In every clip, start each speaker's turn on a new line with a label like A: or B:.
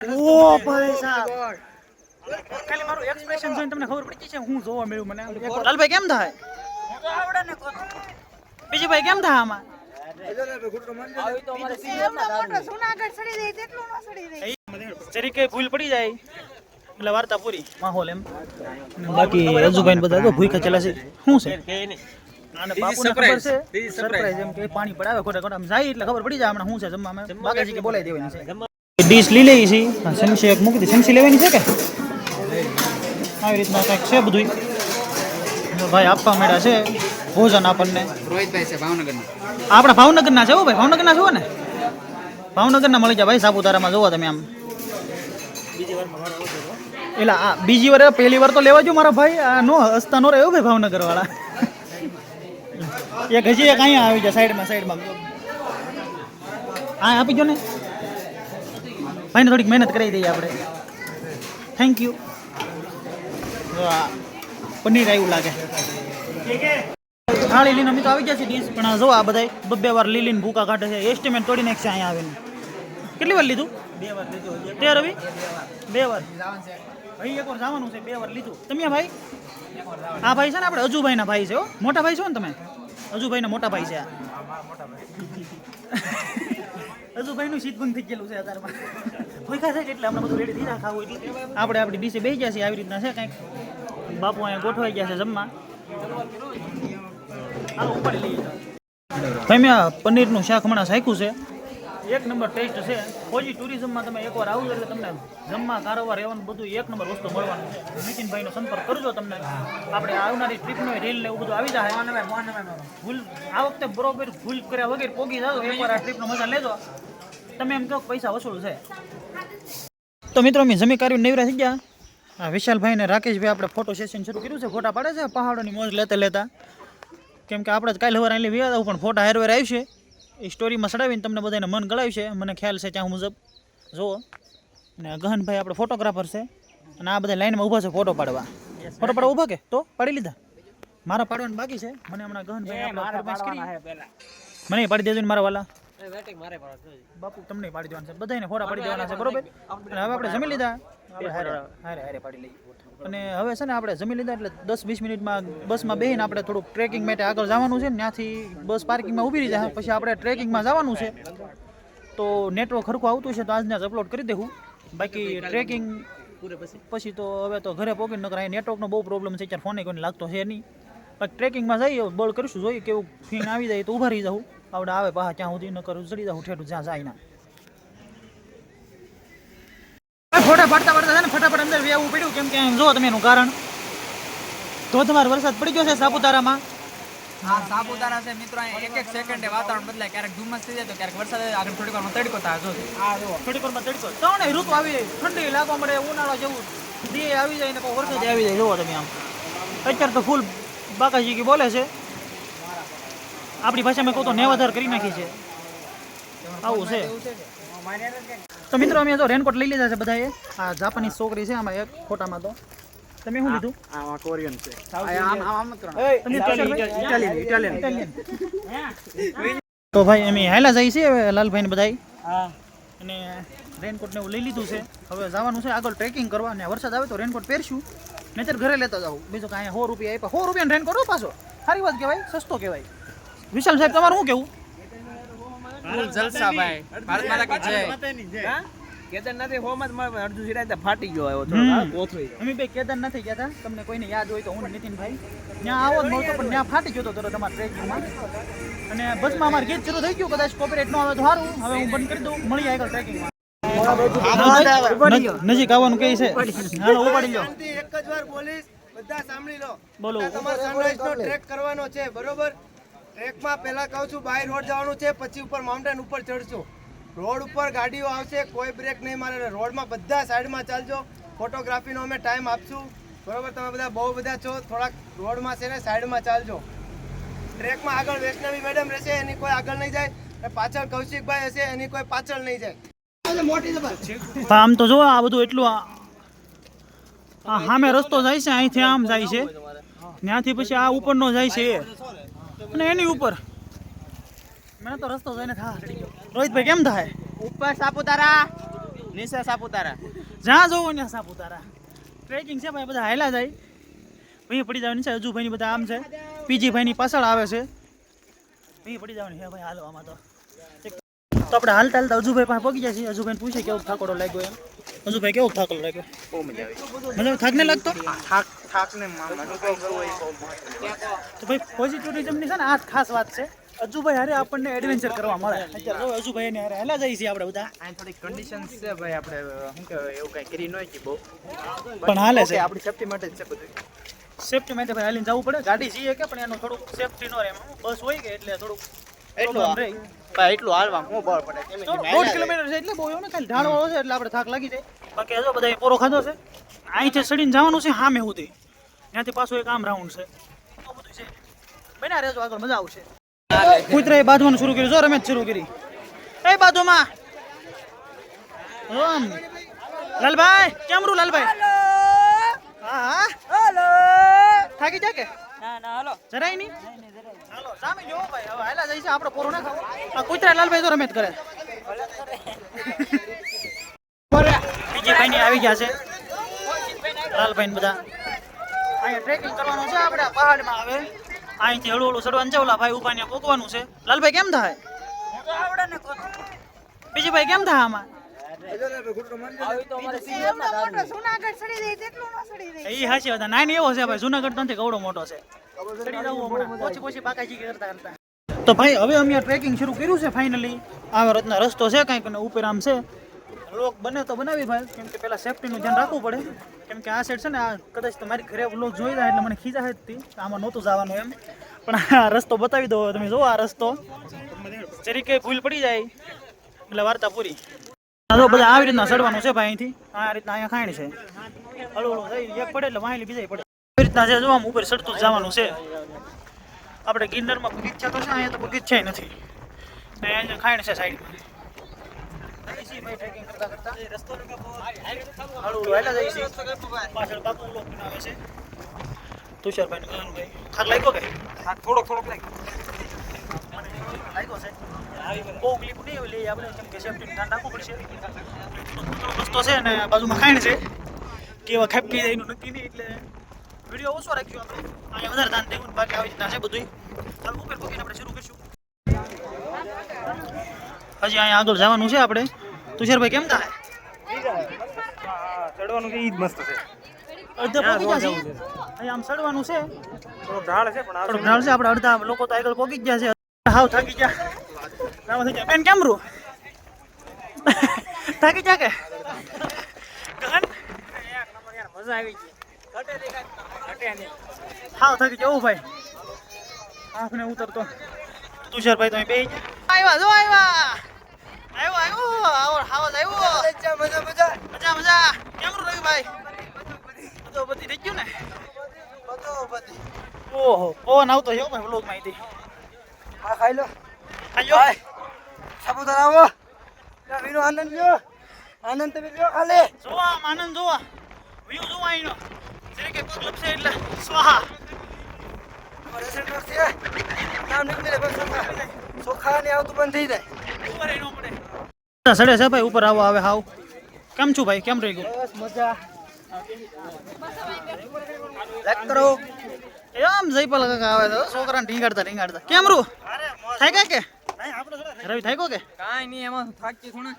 A: ઓ ભાઈ સાહેબ ખાલી મારું એક્સપ્રેશન જોઈને તમને ખબર પડી છે હું જોવા મળ્યું મને લાલભાઈ કેમ થાય આવડે ને બીજી ભાઈ કેમ થાય આમાં જરીકે ભૂલ પડી જાય એટલે વાર્તા પૂરી માહોલ એમ બાકી રજુભાઈ બધા તો ભૂખા ચલા છે શું છે અને બાપુને ખબર છે સરપ્રાઈઝ એમ કે પાણી પડાવે ખોટા ખોટા જાય એટલે ખબર પડી જાય હમણાં શું છે જમવામાં બાગાજી કે બોલાવી દેવાની છે ડીશ લઈ લઈ છે શમશી એક મૂકી દે શમશી લેવાની છે કે આવી રીતના કંઈક છે બધું ભાઈ આપવા મળ્યા છે ભોજન આપણને
B: રોહિતભાઈ છે ભાવનગરના
A: આપણા ભાવનગરના છે હો ભાઈ ભાવનગરના છો ને ભાવનગરના મળી જાય ભાઈ સાપુતારામાં જોવો તમે આમ એટલે આ બીજી વાર પહેલી વાર તો લેવા જો મારા ભાઈ આ નો હસતા નો રહ્યો ભાઈ ભાવનગર વાળા એક હજી એક અહીંયા આવી જાય સાઈડમાં હા આપી જો ને ભાઈને થોડીક મહેનત કરાવી દઈએ આપણે થેન્ક યુ પનીર આવ્યું લાગે થાળી લીને અમે તો આવી ગયા છે ડીશ પણ જો આ બધા બે વાર લીલીને ભૂકા કાઢે છે એસ્ટિમેટ તોડી નાખશે અહીંયા આવીને કેટલી વાર લીધું 2 વાર લીધું તે રવિ 2 વાર ભાઈ એક વાર જવાનું છે 2 વાર લીધું તમે ભાઈ આ ભાઈ છે ને આપણે અજુભાઈના ભાઈ છે હો મોટા ભાઈ છો ને તમે અજુભાઈના મોટા ભાઈ છે આ અજુભાઈનું શીતભંગ થઈ ગયેલું છે અત્યારમાં ભૂખા થાય એટલે આપણે બધું રેડી થઈ જાય ખાવું એટલે આપણે આપણી ડીશે બેસી ગયા છીએ આવી રીતના છે કંઈક બાપુ અહીંયા ગોઠવાઈ ગયા છે જમવા ભાઈ મેં પનીરનું શાક હમણાં શાખ્યું છે એક નંબર ટેસ્ટ છે ફોજી ટુરિઝમમાં તમે એકવાર આવજો એટલે તમને જમવા કારોબાર રહેવાનું બધું એક નંબર વસ્તુ મળવાનું છે નીતિનભાઈનો સંપર્ક કરજો તમને આપણે આવનારી ટ્રીપનો રીલ ને એવું બધું આવી જાય ભૂલ આ વખતે બરોબર ભૂલ કર્યા વગર પોગી જાઓ એકવાર આ ટ્રીપનો મજા લેજો તમે એમ કહો પૈસા વસૂલ છે તો મિત્રો અમે જમી કાઢીને નવરા થઈ ગયા હા વિશાલભાઈ ને રાકેશભાઈ આપણે ફોટો સેશન શરૂ કર્યું છે ફોટા પાડે છે પહાડોની મોજ લેતા કેમ કે આપણે કાલે સવારે એટલે વ્યા પણ ફોટા હેરવેર આવશે એ સ્ટોરીમાં ચડાવીને તમને બધાને મન ગળાવશે મને ખ્યાલ છે ત્યાં મુજબ જુઓ અને ગહનભાઈ આપણે ફોટોગ્રાફર છે અને આ બધા લાઈનમાં ઊભા છે ફોટો પાડવા ઊભા કે તો પાડી લીધા મારા પાડવાનું બાકી છે મને હમણાં ગહનભાઈ મને પાડી દેજો ને મારા વાલા બાપુ તમને પાડી દેવાના છે બધાને ફોટા પાડી દેવાના છે બરોબર અને હવે આપણે જમી લીધા હારે પાડી લઈએ અને હવે છે ને આપણે જમી લીધા એટલે 10-20 મિનિટમાં બસમાં બેસીને આપણે થોડુંક ટ્રેકિંગ માટે આગળ જવાનું છે ને ત્યાંથી બસ પાર્કિંગમાં ઊભી રહી જાય પછી આપણે ટ્રેકિંગમાં જવાનું છે તો નેટવર્ક ખરખું આવતું છે તો આજને જ અપલોડ કરી દેવું બાકી ટ્રેકિંગ પછી તો હવે તો ઘરે પહોંચીને નકર અહીં નેટવર્કનો બહુ પ્રોબ્લેમ છે અત્યારે ફોને કોઈને લાગતો છે નહીં બાકી ટ્રેકિંગમાં જઈએ બોલ કરીશું જોઈએ કેવું ફીન આવી જાય તો ઊભા રહી જાઉં આપણે આવે પાછા ત્યાં સુધી ન કરું ચડી જાઉં ઠેઠું જ્યાં જાય ના ફોટા પાડતા છે ને ફટાફટ અંદર આવવું પડ્યું કેમ કે જો તમે એનું કારણ ધોધમાર વરસાદ પડી ગયો છે સાપુતારામાં
B: હા સાપુતારા છે મિત્રો એક સેકન્ડે વાતાવરણ બદલાય ક્યારેક ધુમ્મસ થઈ જાય તો ક્યારેક વરસાદ આગળ થોડીક વારમાં તડકો થાય જો
A: થોડીક વારમાં તડકો ત્રણે ઋતુ આવી જાય ઠંડી લાગવા મળે ઉનાળો જેવું દે આવી જાય ને વરસાદ આવી જાય જોવો તમે આમ અત્યારે તો ફૂલ બાકાજી કી બોલે છે આપણી ભાષામાં કહું તો નેવાધાર કરી નાખી છે આવું છે તો મિત્રો અમે તો રેનકોટ લઈ લીધા છે બધાએ આ જાપાનીઝ છોકરી છે આમાં એક ફોટામાં તો તમે શું લીધું
B: આ કોરિયન છે
A: તો ભાઈ અમે હાલા જાય છે હવે લાલભાઈ ને બધાય અને રેનકોટ ને એવું લઈ લીધું છે હવે જવાનું છે આગળ ટ્રેકિંગ કરવા અને વરસાદ આવે તો રેનકોટ પહેરશું નહીતર ઘરે લેતા જાવ બીજું કાંઈ 100 રૂપિયા આપ્યા 100 રૂપિયાનો રેનકોટ હો પાછો સારી વાત કહેવાય સસ્તો કહેવાય વિશાલ સાહેબ તમારું શું કેવું
B: જલસા ભાઈ ભારત માતા કી જય કેદારનાથ હોમત માં અડધું સિરાય ફાટી ગયો આવ્યો થોડો કોથળી
A: અમે બે કેદારનાથ ગયા હતા તમને કોઈને યાદ હોય તો હું નીતિનભાઈ ત્યાં આવો જ મળતો પણ ત્યાં ફાટી ગયો તો તમારા ટ્રેકિંગમાં અને બસમાં અમારે ગીત શરૂ થઈ ગયું કદાચ કોપીરાઇટ ન આવે તો સારું હવે હું બંધ કરી દઉં મળી જાય આગળ ટ્રેકિંગમાં નજીક આવવાનું કહે છે હાલો ઉપાડી લો
C: એક જ વાર બોલીશ બધા સાંભળી લો
A: બોલો
C: તમારે સનરાઈઝનો ટ્રેક કરવાનો છે બરોબર ટ્રેકમાં પહેલા કહું છું બાય રોડ જવાનું છે પછી ઉપર માઉન્ટેન ઉપર ચડશું રોડ ઉપર ગાડીઓ આવશે કોઈ બ્રેક નહીં મારે રોડમાં બધા સાઈડમાં ચાલજો ફોટોગ્રાફીનો અમે ટાઈમ આપશું બરોબર તમે બધા બહુ બધા છો થોડાક રોડમાં છે ને સાઈડમાં ચાલજો ટ્રેકમાં આગળ વૈષ્ણવી મેડમ રહેશે એની કોઈ આગળ નહીં જાય પાછળ કૌશિકભાઈ હશે એની કોઈ પાછળ નહીં જાય
A: આમ તો જો આ બધું એટલું સામે રસ્તો જાય છે અહીંથી આમ જાય છે ત્યાંથી પછી આ ઉપરનો જાય છે અને એની ઉપર મને તો રસ્તો જોઈને થા રોહિતભાઈ કેમ થાય
B: ઉપર સાપુતારા નિશા સાપુતારા
A: જ્યાં જોવો ત્યાં સાપુતારા ટ્રેકિંગ છે ભાઈ, બધા હાયલા જાય ભાઈ પડી જવાની છે. અજુભાઈની બધા આમ છે, પીજીભાઈની પાછળ આવે છે, ભાઈ પડી જવાની છે ભાઈ હાલવામાં. તો આપણે હાલતા હાલતા અજુભાઈ પાસે પગી જાય છે. અજુભાઈને પૂછે કેવો થાકોડો લાગ્યો એમ. અજુભાઈ કેવો થાકોડો લાગ્યો?
B: બહુ મજા આવી.
A: મતલબ થાક ને લાગતો?
B: થાકને અનુભવ કરવો એ બહુ
A: તો ભાઈ પોઝિટિવિઝમની છે ને આ ખાસ વાત છે. અજુભાઈ હારે આપણને એડવેન્ચર કરવા મળે. અત્યારે જો અજુભાઈ ને હારે હેલા જઈએ છીએ આપણે બધા.
B: આ થોડી કન્ડિશન્સ છે ભાઈ, આપણે શું કહેવાય એવું કઈ કરી ન હોય બહુ,
A: પણ હાલે છે.
B: આપણી સેફટી માટે જ છે બધું.
A: સેફટી માટે ભાઈ હાલીને જવું પડે. ગાડી છીએ કે પણ એનું થોડુંક સેફટી ન રહે. બસ હોય કે એટલે થોડુંક
B: એટલું
A: રહે.
B: ભાઈ એટલું હાલવા હું બળ પડે.
A: 1.5 કિલોમીટર છે એટલે બહુ એવું ને, ખાલી ઢાળવાળો છે એટલે આપણે થાક લાગી જાય. બાકી હજો બધા પોરો ખાધો છે. અહીંથી ચડીને જવાનું છે સામે સુધી, ત્યાંથી પાછું એક આમ રાઉન્ડ છે. આ બધું છે. બન્યા રહેજો, આગળ મજા આવશે. કૂતરાએ બાંધવાનું શરૂ કર્યું. જો રમેશ શરૂ કરી. એ બાજુમાં રામ લાલભાઈ, કેમ રૂ લાલભાઈ? હા હા હાલો. થાકી જા કે?
B: ના ના હાલો
A: જરાય નહીં. હાલો સામે જોવો ભાઈ, હવે હાલા જઈ છે આપણે પોરો ના ખાવો. આ કૂતરા લાલભાઈ તો રમેશ કરે. બીજી ભાઈ ની આવી ગયા છે લાલભાઈ બધા. અહીંયા ટ્રેકિંગ કરવાનું છે આપણે. આ પહાડમાં આવે અહીંથી હળવું હળવું ચડવાનું છે. ઓલા ભાઈ ઉભા ને પોકવાનું છે. લાલભાઈ કેમ થાય? બીજી ભાઈ કેમ થાય આમાં? એ હાચી વાત. નાની એવો છે ભાઈ, જુનાગઢ તો નથી, કવડો મોટો છે. ચડી જવું હમણાં ઓછી ઓછી બાકાજી કરતા કરતા. તો ભાઈ હવે અમે ટ્રેકિંગ શરૂ કર્યું છે ફાઇનલી. આ રીતના રસ્તો છે કંઈક ને ઉપર આમ છે. વ્લોગ બને તો બનાવી ભાઈ, કેમ કે પેલા સેફટીનું ધ્યાન રાખવું પડે. કેમ કે આ સાઈડ છે ને, આ કદાચ તમારી ઘરે વ્લોગ જોઈ જાય એટલે મને ખીજા હતી આમાં નહોતું જવાનું એમ. પણ આ રસ્તો બતાવી દો તમે. જો આ રસ્તો જરી કઈ ભૂલ પડી જાય એટલે વાર્તા પૂરી. તો બધા આવી રીતના ચડવાનું છે ભાઈ અહીંથી. આ રીતના અહીંયા ખાણ છે, હળવું હળવું થઈ એક પડે એટલે વાહેલી બીજા પડે. આવી રીતના છે. જો આમ ઉપર ચડતું જ જવાનું છે. આપણે ગિરનારમાં બગીચા તો છે, અહીંયા તો બગીચા નથી. ને અહીંયા ખાણ છે સાઈડમાં. પાછળ બાપુ વ્લોગ બનાવે છે. તુષારભાઈ ગગનભાઈ. થાક લાગ્યો કે?
B: થોડોક લાગ્યો
A: છે. બહુ ક્લિપ નહીં લઈએ આપણે, કેમ કે સેફટીનું ધ્યાન રાખવું પડશે. રસ્તો છે ને બાજુમાં ખાણ છે, કેવા ખાપકી જાય એનું નક્કી નહીં. એટલે વિડીયો ઓછો રાખ્યો આપણે. અહીંયા વધારે ધ્યાન દેવું. બાકી આવી રીતના છે બધું. ચાલો ઉપર પગીને આપણે શરૂ કરીશું. હજી અહીંયા આગળ જવાનું છે આપણે. તુષારભાઈ કેમ થાય?
B: ચડવાનું ઈ જ મસ્ત છે.
A: અડધા પહોંચી ગયા છે. અહીંયા આમ ચડવાનું છે.
B: થોડોક ઢાળ છે પણ
A: થોડુંક ઢાળ છે. આપણે અડધા લોકો તો આગળ પહોંચી જ ગયા છે. હાવ થાકી ગયા. રામ થઈ ગયા. બેન કેમ રૂ? થાકી જા કે? ગહન
B: મજા આવી ગઈ.
A: હાવ થાકી જવું ભાઈ. આપણે ઉતરતો તુષારભાઈ તમે બે આવ્યા. જો આવ્યા. આવો હાવજ આવ્યો. મજા મજા. કેમ રૂ રવિભાઈ? બધો બધી થઈ ગયું ને? ઓહો પવન આવતો છે ભાઈ વ્લોગ માં.
C: ખાઈ લો.
A: ખાયો
C: સાપુતારા આવો. વિનો આનંદ લ્યો. આનંદ તમે લ્યો ખાલી.
A: જોવા આમ આનંદ જોવા. વ્યૂ જોવા એનો. જરી કે પગ લપસે એટલે સ્વાહા.
C: ચોખા ને આવતું બંધ થઈ જાય.
A: ઉપર એનો પડે. સડે છે ભાઈ ઉપર આવો આવે હાવ. કેમ છું ભાઈ? કેમ રહી ગયું?
C: બસ મજા. લાઈક કરો.
A: એમ જયપાલ કાકા આવે તો છોકરાને ઢીંગાડતા. કેમ રૂ? થાય કાંઈ કે? રવિ થાય કો કે?
B: કાંઈ નહીં, એમાં થાકી થોડા.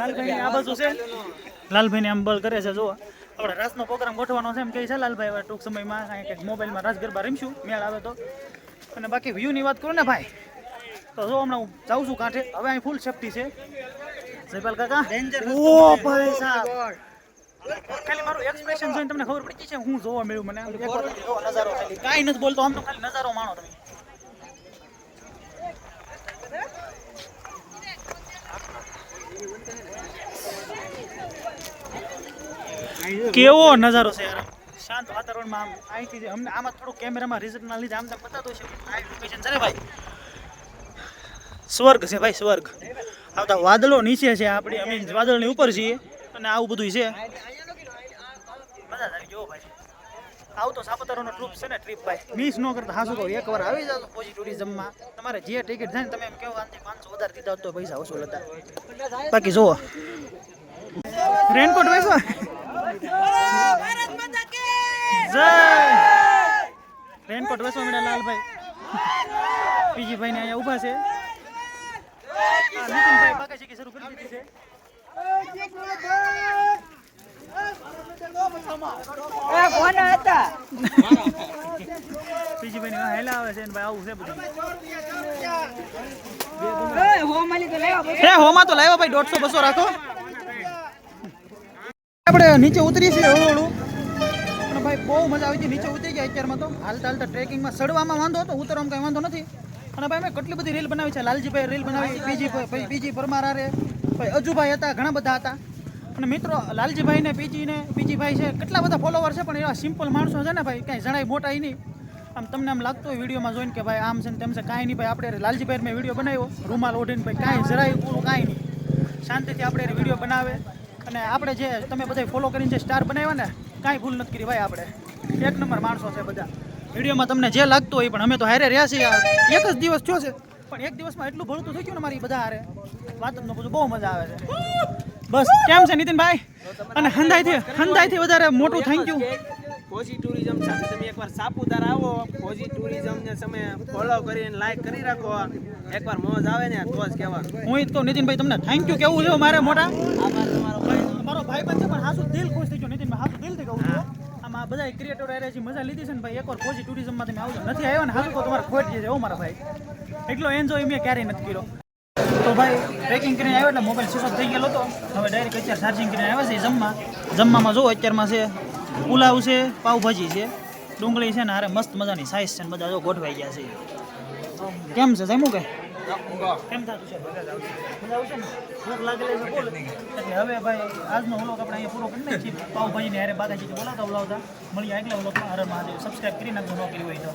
A: લાલભાઈ આ બાજુ છે. લાલભાઈ ને આમ બળ કરે છે. જો આપણે રાસનો પ્રોગ્રામ ગોઠવાનો છે એમ કહે છે લાલભાઈ. હવે ટૂંક સમયમાં કંઈક મોબાઈલમાં રાસ ગરબા રમીશું મેળ આવે તો. અને બાકી વ્યૂની વાત કરું ને ભાઈ, તો જો હમણાં હું જાઉં છું કાંઠે. હવે અહીં ફૂલ સેફટી છે. જયપાલ કાકા ઓ ભાઈ સાહેબ, ખાલી મારું એક્સપ્રેશન જોઈને તમને ખબર પડી છે હું જોવા મળ્યું મને. નજારો ખાલી કાંઈ નથી બોલતો, આમ તો ખાલી નજારો માણો તમે. કેવો નજારો છે યાર. શાંત વાતાવરણમાં આમ અહીંથી અમને આમાં થોડું કેમેરામાં રિઝલ્ટના લીધે આમ તમને બતાતો છે. આ લોકેશન છે ને ભાઈ, સ્વર્ગ છે ભાઈ, સ્વર્ગ. આવતા વાદળો નીચે છે, આપણે અમે વાદળની ઉપર છીએ અને આવું બધું છે. મજા આવી ગયો ભાઈ. આવતો સાપુતારાનો ટ્રીપ છે ને ટ્રીપ ભાઈ મિસ ન કરતા હાસુ કહું એકવાર આવી જાવ ફોજી ટુરિઝમમાં તમારે જે ટિકિટ થાય ને તમે એમ કેવો આનાથી 500 વધારે દીધા હોત તો પૈસા વસૂલ હતા બાકી જુઓ રેનકોટ વેચો જય રેનકોટ વેચવા મળ્યા લાલભાઈ પીજીભાઈ ને અહીંયા ઊભા છે નીતિનભાઈ બાકાશીકી શરૂ કરી દીધી છે પીજીભાઈ ને હેલા આવે છે ને ભાઈ આવું છે બધું હોમાં તો લાવ્યા ભાઈ 150-200 રાખો આપણે નીચે ઉતરી છે હળવું પણ ભાઈ બહુ મજા આવી હતી નીચે ઉતરી ગયા અત્યારમાં તો હાલતા હાલતા ટ્રેકિંગમાં ચડવામાં વાંધો હતો ઉતરવામાં કંઈ વાંધો નથી અને ભાઈ મેં કેટલી બધી રીલ બનાવી છે લાલજીભાઈ રીલ બનાવી પીજી પરમાર આરે ભાઈ અજુભાઈ હતા ઘણા બધા હતા અને મિત્રો લાલજીભાઈ ને પીજીભાઈ છે કેટલા બધા ફોલોવર છે પણ એવા સિમ્પલ માણસો છે ને ભાઈ કાંઈ જણાય મોટા નહીં આમ તમને આમ લાગતું હોય વિડીયોમાં જોઈને કે ભાઈ આમ છે ને તેમ છે કાંઈ નહીં ભાઈ આપણે લાલજીભાઈ મેં વિડીયો બનાવ્યો રૂમાલ ઓઢીને ભાઈ કાંઈ જરાય પૂરું કાંઈ નહીં શાંતિથી આપણે વિડીયો બનાવે અને આપણે જે તમે બધા ફોલો કરીને જે સ્ટાર બનાવ્યા ને કાંઈ ભૂલ નથી કરી ભાઈ આપણે એક નંબર માણસો છે બધા વિડીયોમાં તમને જે લાગતું હોય પણ અમે તો હારે રહ્યા છીએ એક જ દિવસ થયો છે પણ એક દિવસમાં એટલું ભળતું થઈ ગયું ને મારી બધા હારે વાત જ ન પૂછો બહુ મજા આવે છે બસ કેમ છે નીતિનભાઈ અને હંધાઈથી વધારે મોટું થેન્ક યુ
B: ફોજી ટુરિઝમ સાથે તમે એકવાર સાપુતારા આવો ફોજી ટુરિઝમને તમે ફોલો કરીને લાઈક કરી રાખો એકવાર મોજ આવે ને તો જ કહેવાનું
A: હું જ કહું નીતિનભાઈ તમને થેન્ક યુ કેવું છે મારે મોટા મારો ભાઈ પણ છે પણ હાસુ દિલ ખુશ થઈ ગયો નીતિનભાઈ હાસુ દિલથી કહું છું આમાં બધા ક્રિએટર આવ્યા છે મજા લીધી છે ને ભાઈ એકવાર ફોજી ટુરિઝમમાં તમે આવજો નથી આવ્યો ને હાસુ તો તમારે ખોટ છે હો મારા ભાઈ એટલો એન્જોય મેં ક્યારેય નથી કર્યો તો ભાઈ ટ્રેકિંગ કરીને આવ્યો એટલે મોબાઈલ સ્વિચ ઓફ થઈ ગયેલો હતો હવે ડાયરેક્ટ અત્યારે ચાર્જિંગ કરીને આવ્યા છે જમવામાં જો અત્યારમાં છે પુલાવ છે પાવભાજી છે ડુંગળી છે ને હારે મસ્ત મજાની સાઈઝ છે ને બધા જો ગોઠવાઈ ગયા છે કેમ છે જમ્યું કે કેમ થતું છે મજા આવશે ને ભૂખ લાગેલી છે બોલ એટલે હવે ભાઈ આજનો વ્લોગ આપણે અહીંયા પૂરો કરી નાખીએ પાવભાજીને હારે બાકાશીકી બોલાવતા મળીએ આગલા વ્લોગમાં હર મહાદેવ સબસ્ક્રાઈબ કરી નાખજો ન કરી હોય તો